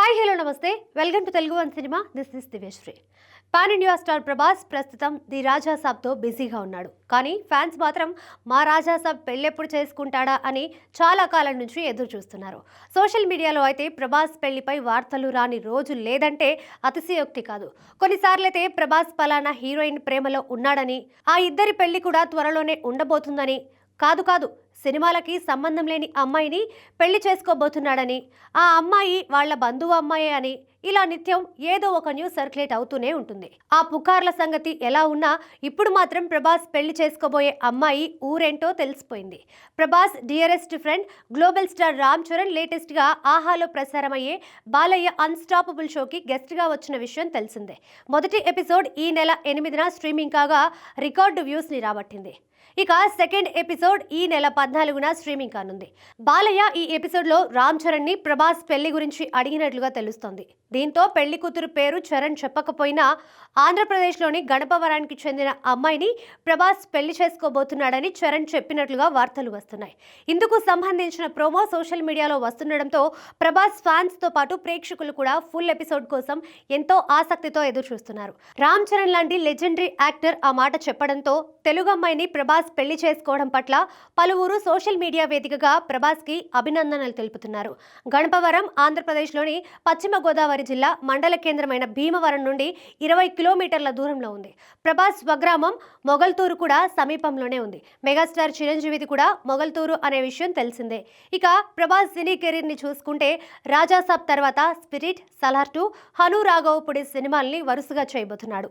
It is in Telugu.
హాయ్ హలో నమస్తే welcome to Telugu one cinema. This is Divyashree. Pan India star Prabhas ప్రస్తుతం ది రాజా సాబ్తో బిజీగా ఉన్నాడు. కానీ ఫ్యాన్స్ మాత్రం మా రాజా సాబ్ పెళ్ళెప్పుడు చేసుకుంటాడా అని చాలా కాలం నుంచి ఎదురు చూస్తున్నారు. సోషల్ మీడియాలో అయితే ప్రభాస్ పెళ్లిపై వార్తలు రాని రోజు లేదంటే అతిశయోక్తి కాదు. కొన్నిసార్లైతే ప్రభాస్ పలానా హీరోయిన్ ప్రేమలో ఉన్నాడని, ఆ ఇద్దరి పెళ్లి కూడా త్వరలోనే ఉండబోతుందని, కాదు కాదు సినిమాలకి సంబంధం లేని అమ్మాయిని పెళ్లి చేసుకోబోతున్నాడని, ఆ అమ్మాయి వాళ్ళ బంధువు అమ్మాయే అని, ఇలా నిత్యం ఏదో ఒక న్యూస్ సర్క్యులేట్ అవుతూనే ఉంటుంది. ఆ పుకార్ల సంగతి ఎలా ఉన్నా ఇప్పుడు మాత్రం ప్రభాస్ పెళ్లి చేసుకోబోయే అమ్మాయి ఊరేంటో తెలిసిపోయింది. Prabhas dearest friend global star Ram Charan latest గా ఆహాలో ప్రసారమయ్యే బాలయ్య అన్స్టాపబుల్ షోకి గెస్ట్ గా వచ్చిన విషయం తెలిసిందే. మొదటి ఎపిసోడ్ ఈ నెల 8న స్ట్రీమింగ్ కాగా రికార్డు వ్యూస్ ని రాబట్టింది. ఇక సెకండ్ ఎపిసోడ్ ఈ నెల 14న స్ట్రీమింగ్ కానుంది. బాలయ్య ఈ ఎపిసోడ్ లో రామ్ చరణ్ ని ప్రభాస్ పెళ్లి గురించి అడిగినట్లుగా తెలుస్తోంది. దీంతో పెళ్లి కూతురు పేరు చరణ్ చెప్పకపోయినా ఆంధ్రప్రదేశ్లోని గణపవరానికి చెందిన అమ్మాయిని ప్రభాస్ పెళ్లి చేసుకోబోతున్నాడని చరణ్ చెప్పినట్లుగా వార్తలు వస్తున్నాయి. ఇందుకు సంబంధించిన ప్రోమో సోషల్ మీడియాలో వస్తుండడంతో ప్రభాస్ ఫ్యాన్స్ తో పాటు ప్రేక్షకులు కూడా ఫుల్ ఎపిసోడ్ కోసం ఎంతో ఆసక్తితో ఎదురు చూస్తున్నారు. రామ్ చరణ్ లాంటి లెజెండరీ యాక్టర్ ఆ మాట చెప్పడంతో తెలుగు అమ్మాయిని ప్రభాస్ పెళ్లి చేసుకోవడం పట్ల పలువురు సోషల్ మీడియా వేదికగా ప్రభాస్ కి అభినందనలు తెలుపుతున్నారు. గణపవరం ఆంధ్రప్రదేశ్లోని పశ్చిమ గోదావరి జిల్లా మండల కేంద్రమైన భీమవరం నుండి 20 కిలోమీటర్ల దూరంలో ఉంది. ప్రభాస్ స్వగ్రామం మొగల్తూరు కూడా సమీపంలోనే ఉంది. మెగాస్టార్ చిరంజీవిది కూడా మొగల్తూరు అనే విషయం తెలిసిందే. ఇక ప్రభాస్ సినీ కెరీర్ ని చూసుకుంటే రాజాసాబ్ తర్వాత స్పిరిట్, సలార్ 2, హను రాఘవపుడి సినిమాల్ని వరుసగా చేయబోతున్నాడు.